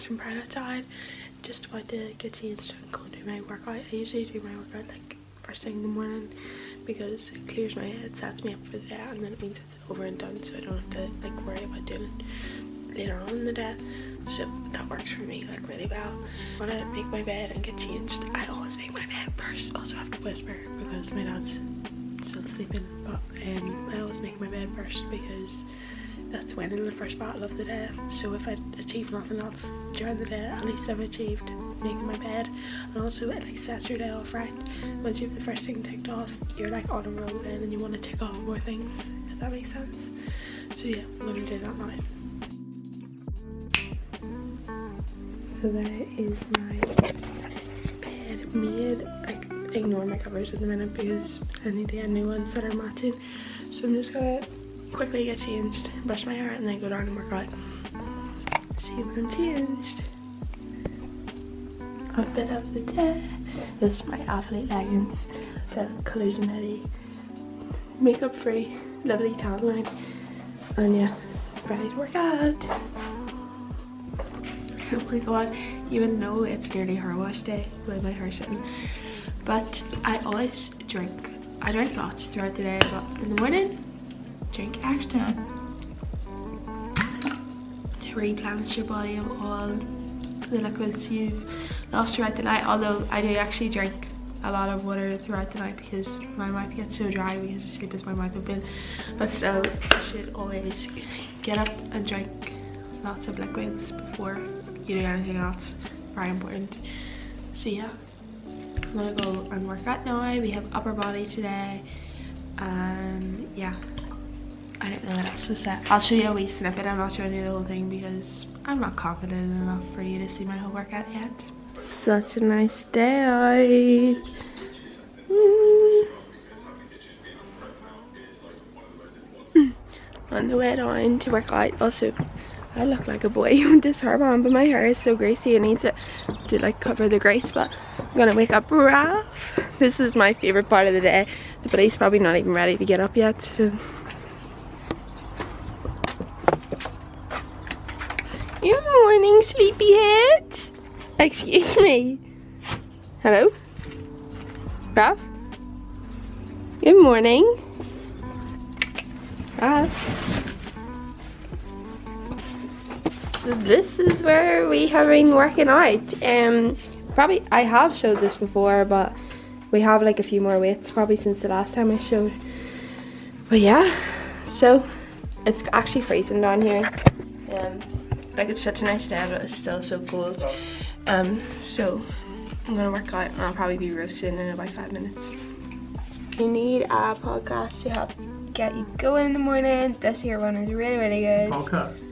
from bright outside. Just about to get changed and go do my workout. I usually do my workout like first thing in the morning because it clears my head, sets me up for the day, and then it means it's over and done, so I don't have to like worry about doing it later on in the day. So that works for me like really well. When I make my bed and get changed, I always make my bed first. Also have to whisper because my dad's still sleeping, but I always make my bed first because that's winning the first battle of the day. So if I achieve nothing else during the day, at least I've achieved making my bed. And also it like sets your day off right. Once you have the first thing ticked off, you're like on a roll then, and you want to tick off more things, if that makes sense. So yeah, I'm gonna do that now. So that is my bed made. I ignore my covers at the minute because I need to get new ones that are matching. So I'm just gonna quickly get changed, brush my hair, and then go down and work out. See when I'm changed. Outfit of the day. This is my athlete leggings, the Collusion Eddy, makeup free, lovely tan line, and yeah, ready to work out. Oh my god, even though it's nearly hair wash day with my hair sitting, but I always drink. I drink lots throughout the day, but in the morning, drink extra to replenish your body of all the liquids you've lost throughout the night. Although I do actually drink a lot of water throughout the night because my mouth gets so dry because I sleep with my mouth open, but still you should always get up and drink lots of liquids before you do anything else. Very important. So yeah, I'm gonna go and work out now. We have upper body today, and yeah, I don't know what else to say. I'll show you a wee snippet. I'm not showing you the whole thing because I'm not confident enough for you to see my whole workout yet. Such a nice day out. On the way down to work out. Also, I look like a boy with this hairband, but my hair is so greasy. I need to like cover the grease, but I'm gonna wake up rough. This is my favorite part of the day, but he's probably not even ready to get up yet, so. Good morning, sleepyheads. Excuse me. Hello? Raph? Good morning. Raph? So this is where we have been working out. Probably I have showed this before, but we have like a few more weights probably since the last time I showed. But yeah, so it's actually freezing down here. Like it's such a nice day, but it's still so cold. So I'm gonna work out and I'll probably be roasting in about 5 minutes. You need a podcast to help get you going in the morning. This here one is really, really good. Podcast?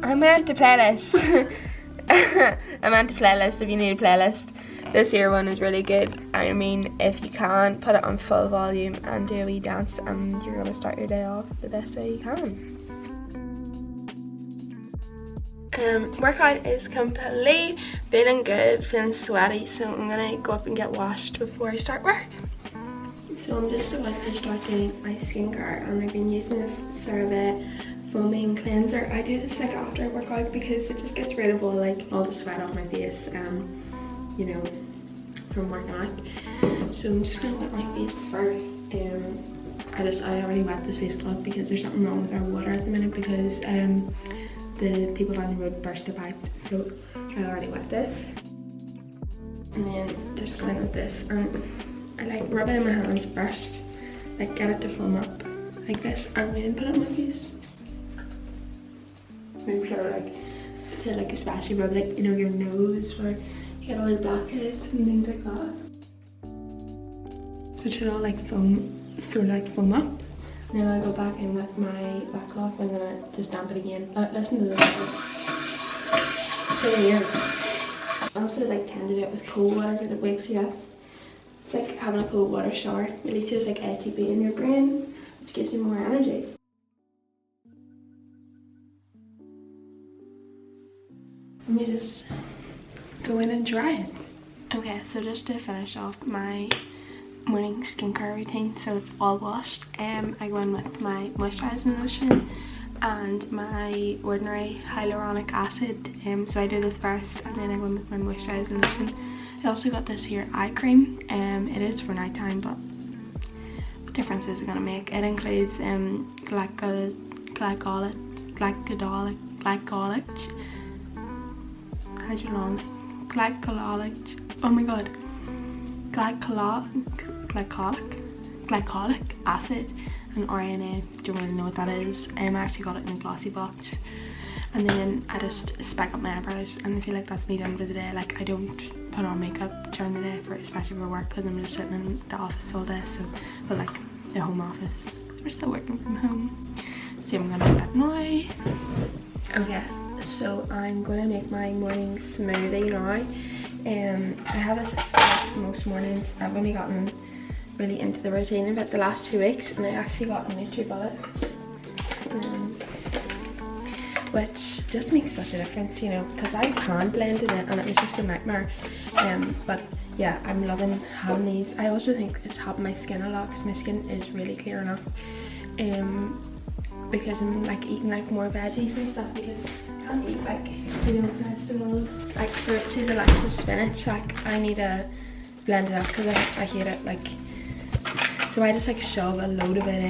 I meant a playlist. I meant a playlist if you need a playlist. This here one is really good. I mean, if you can, put it on full volume and do a wee dance, and you're gonna start your day off the best way you can. Workout is complete, feeling good, feeling sweaty, so I'm gonna go up and get washed before I start work. So I'm just about to start doing my skincare, and I've been using this CeraVe foaming cleanser. I do this like after I work out because it just gets rid of all the sweat off my face, you know, from working out. So I'm just gonna wet my face first. I already wet this face cloth because there's something wrong with our water at the minute because the people down the road burst a pipe, so I already wet this. And then just go in with this, and I like rub it in my hands first, like get it to foam up like this, and then put it on my face. Make sure to especially rub like, you know, your nose where you get all the blackheads and things like that. So it should all foam up. And then I'll go back in with my wet cloth. I'm gonna just damp it again. Listen to this. So weird. I also tend to do it with cold water because it wakes you up. It's like having a cold water shower. It releases ATP in your brain, which gives you more energy. Let me just go in and dry it. Okay, so just to finish off my morning skincare routine, so it's all washed. I go in with my moisturising lotion, and my ordinary hyaluronic acid. So I do this first and then I go in with my moisturising lotion. I also got this here eye cream. It is for night time, but what difference is it gonna make? It includes glycolic, oh my god, glycolic acid and RNA. Don't really know what that is. I actually got it in a glossy box, and then I just spec up my eyebrows, and I feel like that's me done for the day. Like I don't put on makeup during the day, especially for work, because I'm just sitting in the office all day. So, but like the home office, because we're still working from home. So I'm gonna do that now. Okay, so I'm gonna make my morning smoothie now. I have this like most mornings. I've only gotten really into the routine about the last 2 weeks, and I actually got a NutriBullet, which just makes such a difference, you know, because I hand blended it and it was just a nightmare. But yeah, I'm loving having these. I also think it's helping my skin a lot, because my skin is really clear enough. Because I'm like eating like more veggies and stuff, because I can't eat like, you know, vegetables like fruits, the likes of spinach. Like I need to blend it up because I hate it. Like, so I just like shove a load of it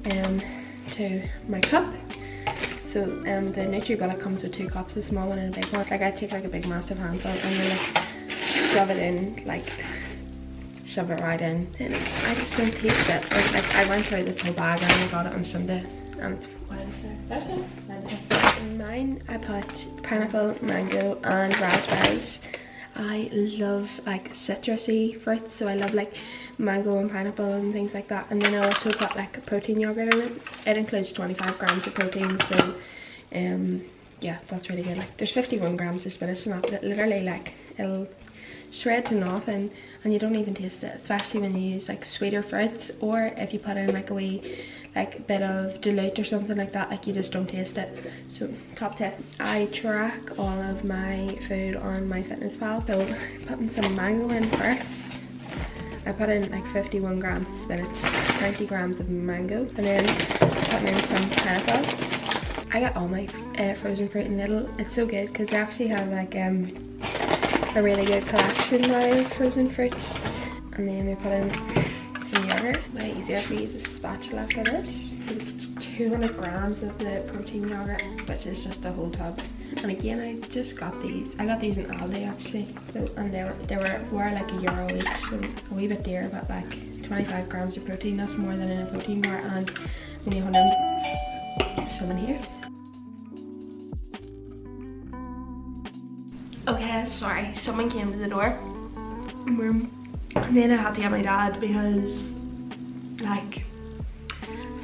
in to my cup. So the NutriBullet comes with 2 cups, a small one and a big one. Like I take like a big massive handful and then like shove it in, like shove it right in. And I just don't taste it. Like I went through this whole bag and I got it on Sunday, and it's Wednesday, Thursday. In mine I put pineapple, mango and raspberries. I love like citrusy fruits, so I love like mango and pineapple and things like that. And then I also got like a protein yogurt in it. It includes 25 grams of protein, so yeah, that's really good. Like there's 51 grams of spinach in that, but it literally like it'll shred to nothing and you don't even taste it, especially when you use like sweeter fruits, or if you put in like a wee like bit of dilute or something like that, like you just don't taste it. So top tip, I track all of my food on MyFitnessPal. So putting some mango in first, I put in like 51 grams of spinach, 20 grams of mango, and then putting in some pineapple. I got all my frozen fruit in Lidl. It's so good because they actually have like a really good collection now of frozen fruits. And then we put in some yogurt. Way easier if we use a spatula for this. So it's 200 grams of the protein yogurt, which is just a whole tub. And again, I just got these. I got these in Aldi actually. So, and they were like €1 each, so a wee bit dear, but like 25 grams of protein, that's more than in a protein bar, and only 100 some in here. Okay, sorry, someone came to the door, and then I had to get my dad because like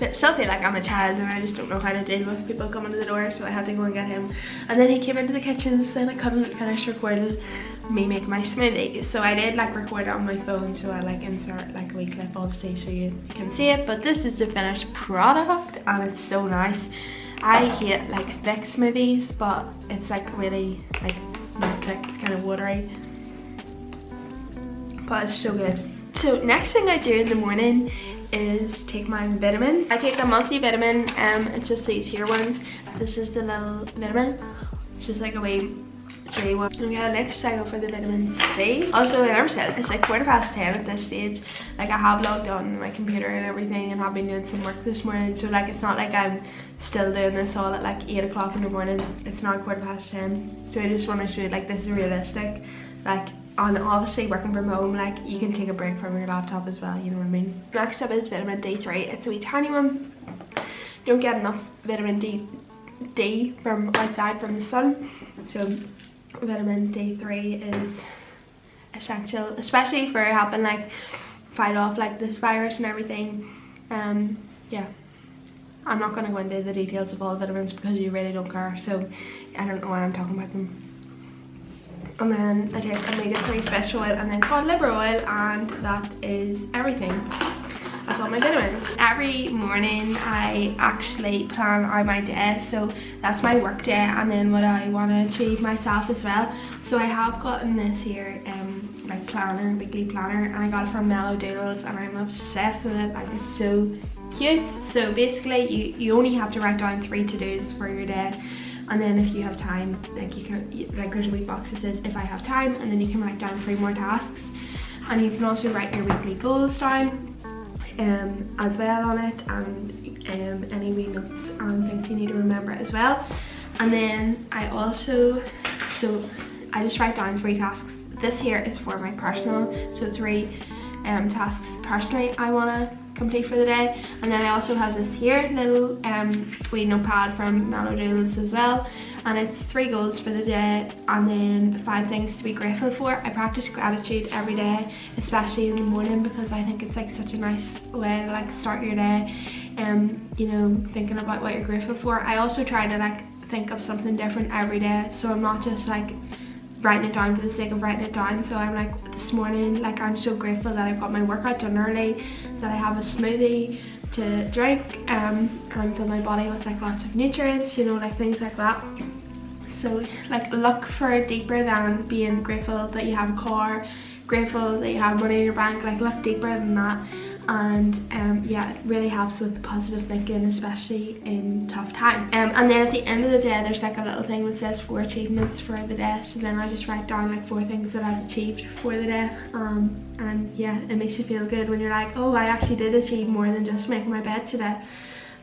I still feel like I'm a child and I just don't know how to deal with people coming to the door, so I had to go and get him. And then he came into the kitchen, so then I couldn't finish recording me making my smoothie. So I did like record it on my phone, so I like insert like a wee clip obviously so you can see it. But this is the finished product and it's so nice. I hate like thick smoothies, but it's like really like not thick, it's kind of watery, but it's so good. So next thing I do in the morning is take my vitamin. I take a multivitamin, it's just these here ones. This is the little vitamin, it's just like a wee 3 one. Okay, next I go for the vitamin C. Also, I never said it's like 10:15 at this stage. Like I have logged on my computer and everything and have been doing some work this morning, so like it's not like I'm still doing this all at like 8 o'clock in the morning. It's now 10:15, so I just want to show you like this is realistic. Like, and obviously working from home, like you can take a break from your laptop as well, you know what I mean. Next up is vitamin D3. It's a wee tiny one. Don't get enough vitamin D from outside from the sun, so vitamin D3 is essential, especially for helping like fight off like this virus and everything. Yeah, I'm not going to go into the details of all the vitamins because you really don't care, so I don't know why I'm talking about them. And then I take omega-3 fish oil and then cod liver oil, and that is everything. That's all my vitamins. Every morning I actually plan out my day, so that's my work day and then what I want to achieve myself as well. So I have gotten this here like planner, weekly planner, and I got it from Mellow Doodles, and I'm obsessed with it. Like, it's so cute. So basically you only have to write down 3 to-dos for your day, and then if you have time, like you can, like there's a wee box that says if I have time, and then you can write down 3 more tasks. And you can also write your weekly goals down as well on it, and any wee notes and things you need to remember as well. And then I also, so I just write down 3 tasks. This here is for my personal, so 3 tasks personally I want to complete for the day. And then I also have this here little wee notepad from Mellow Doodles as well, and it's 3 goals for the day and then 5 things to be grateful for. I practice gratitude every day, especially in the morning, because I think it's like such a nice way to like start your day, you know, thinking about what you're grateful for. I also try to like think of something different every day, so I'm not just like writing it down for the sake of writing it down. So I'm like, this morning, like I'm so grateful that I've got my workout done early, that I have a smoothie to drink, and fill my body with like lots of nutrients, you know, like things like that. So like look for deeper than being grateful that you have a car, grateful that you have money in your bank. Like look deeper than that. And yeah, it really helps with positive thinking, especially in tough times. And then at the end of the day, there's like a little thing that says 4 achievements for the day. So then I just write down like 4 things that I've achieved for the day. And yeah, it makes you feel good when you're like, oh, I actually did achieve more than just making my bed today.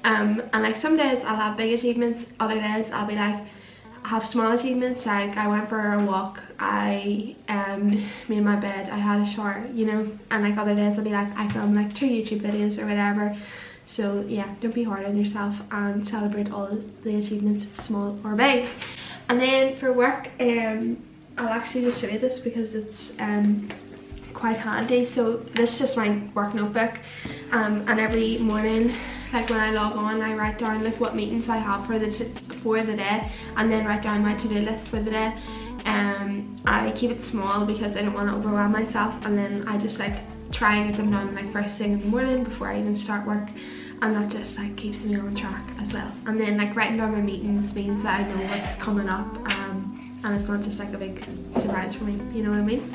And like some days I'll have big achievements, other days I'll be like, have small achievements, like I went for a walk, I made my bed, I had a shower, you know. And like other days I'll be like, I filmed like 2 YouTube videos or whatever. So yeah, don't be hard on yourself and celebrate all the achievements, small or big. And then for work, I'll actually just show you this because it's quite handy. So this is just my work notebook, and every morning, like when I log on, I write down like what meetings I have for the day, and then write down my to-do list for the day. I keep it small because I don't want to overwhelm myself, and then I just like try and get them done like first thing in the morning before I even start work, and that just like keeps me on track as well. And then like writing down my meetings means that I know what's coming up, and it's not just like a big surprise for me, you know what I mean?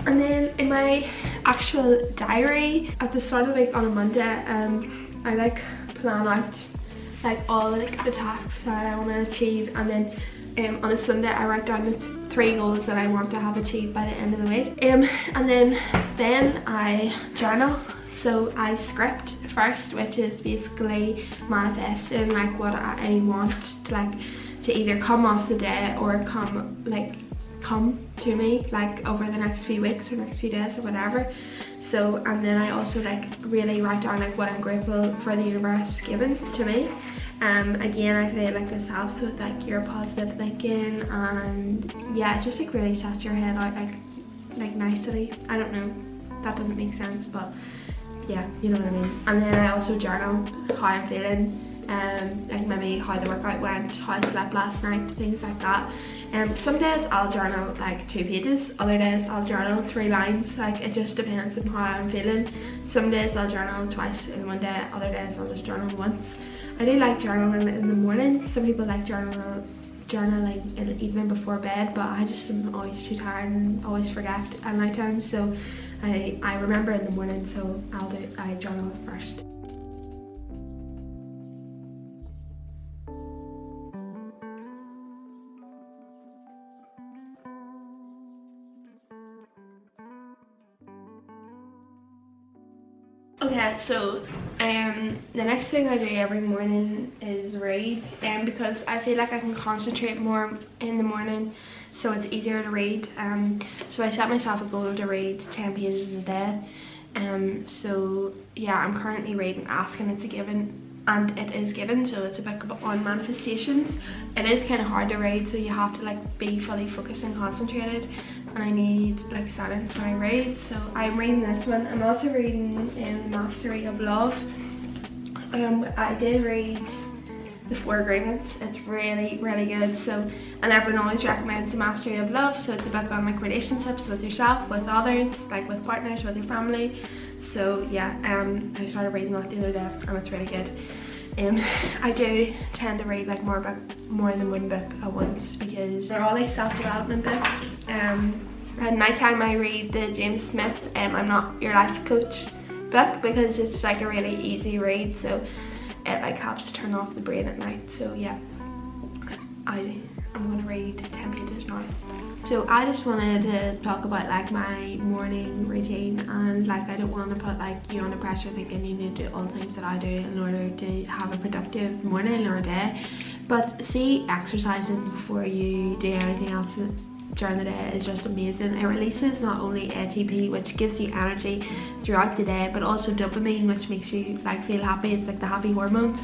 And then in my actual diary, at the start of the week on a Monday, I like plan out like all like the tasks that I want to achieve, and then on a Sunday I write down the 3 goals that I want to have achieved by the end of the week. And then I journal. So I script first, which is basically manifesting like what I want like to either come off the day or come to me like over the next few weeks or next few days or whatever. So, and then I also like really write down like what I'm grateful for the universe given to me. Again, I feel like this helps with like your positive thinking, and yeah, it just like really sets your head out like nicely. I don't know, that doesn't make sense, but yeah, you know what I mean. And then I also journal how I'm feeling, like maybe how the workout went, how I slept last night, things like that. Some days I'll journal like 2 pages, other days I'll journal 3 lines, like it just depends on how I'm feeling. Some days I'll journal twice in one day, other days I'll just journal once. I do like journaling in the morning. Some people like journaling in the evening before bed, but I just am always too tired and always forget at night time, so I remember in the morning, so I journal it first. Okay, so the next thing I do every morning is read, because I feel like I can concentrate more in the morning, so it's easier to read. So I set myself a goal to read 10 pages a day. So yeah, I'm currently reading Ask and It's a Given, and it is given, so it's a book on manifestations. It is kind of hard to read, so you have to like be fully focused and concentrated, and I need like silence when I read. So I'm reading this one. I'm also reading Mastery of Love. I did read The 4 Agreements. It's really good. So, and everyone always recommends The Mastery of Love. So it's a book on like relationships with yourself, with others, like with partners, with your family. So yeah, I started reading that the other day, and it's really good. I do tend to read like more than one book at once, because they're all like self-development books. At night time I read the James Smith I'm Not Your Life Coach book, because it's like a really easy read, so it like helps to turn off the brain at night. So yeah, I'm gonna read 10 pages now. So I just wanted to talk about like my morning routine, and like I don't want to put like you under pressure thinking you need to do all the things that I do in order to have a productive morning or day. But see, exercising before you do anything else during the day is just amazing. It releases not only ATP, which gives you energy throughout the day, but also dopamine, which makes you like feel happy. It's like the happy hormones.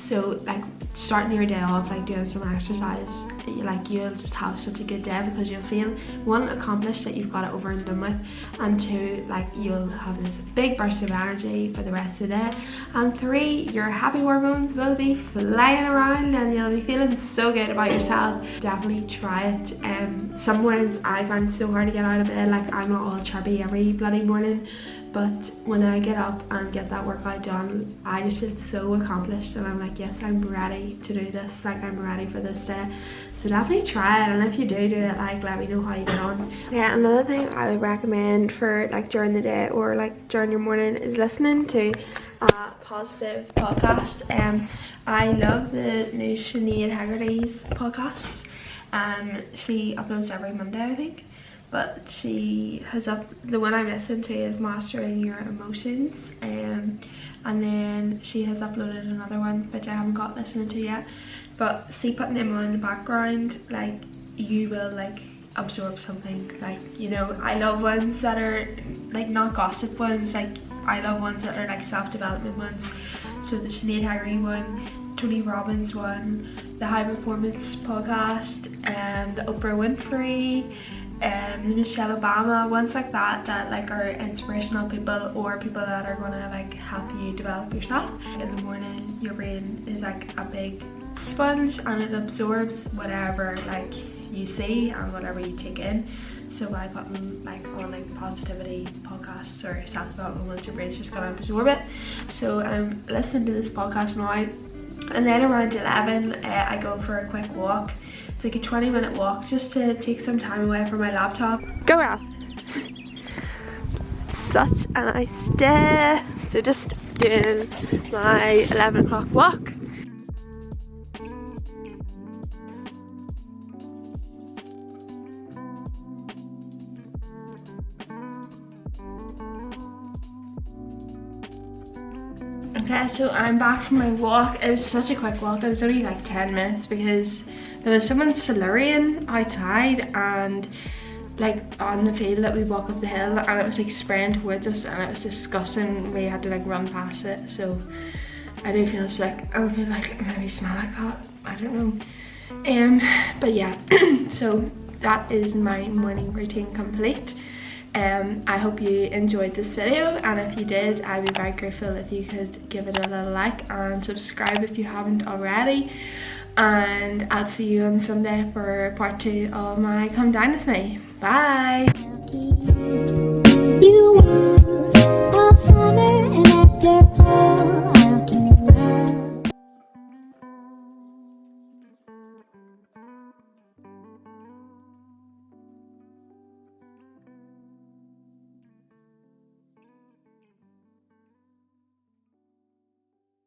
So like starting your day off like doing some exercise, like you'll just have such a good day, because you'll feel, one, accomplished that you've got it over and done with, and two, like you'll have this big burst of energy for the rest of the day, and three, your happy hormones will be flying around and you'll be feeling so good about yourself. Definitely try it. Some mornings I find it so hard to get out of bed, like I'm not all chirpy every bloody morning, but when I get up and get that workout done, I just feel so accomplished, and I'm like, yes, I'm ready to do this, like I'm ready for this day. So definitely try it, and if you do it, like let me know how you get on. Yeah, another thing I would recommend for like during the day or like during your morning is listening to a positive podcast. I love the new Sinead Haggerty's podcasts. She uploads every Monday, I think. But she has the one I'm listening to is Mastering Your Emotions, and then she has uploaded another one which I haven't got listening to yet. But see, putting them on in the background, like you will like absorb something. Like, you know, I love ones that are like not gossip ones, like I love ones that are like self-development ones. So the Sinead Haggerty one, Tony Robbins one, the High Performance podcast, the Oprah Winfrey, the Michelle Obama, ones like that like are inspirational people, or people that are gonna like help you develop yourself. In the morning your brain is like a big sponge and it absorbs whatever like you see and whatever you take in. So by putting like on like positivity podcasts or self-development ones, your brain's just gonna absorb it. So I'm listening to this podcast now, and then around 11 I go for a quick walk. It's like a 20-minute walk just to take some time away from my laptop. Go Ralph! Such a nice day. So just doing my 11 o'clock walk. Okay, so I'm back from my walk. It was such a quick walk. It was only like 10 minutes because there was someone Solarian outside and like on the field that we walk up the hill, and it was like spraying towards us and it was disgusting. We had to like run past it. So I do feel sick. I would feel like maybe smell like that. I don't know. But yeah, so that is my morning routine complete. I hope you enjoyed this video, and if you did, I'd be very grateful if you could give it a little like and subscribe if you haven't already. And I'll see you on Sunday for part 2 of my Come Dine With Me. Bye!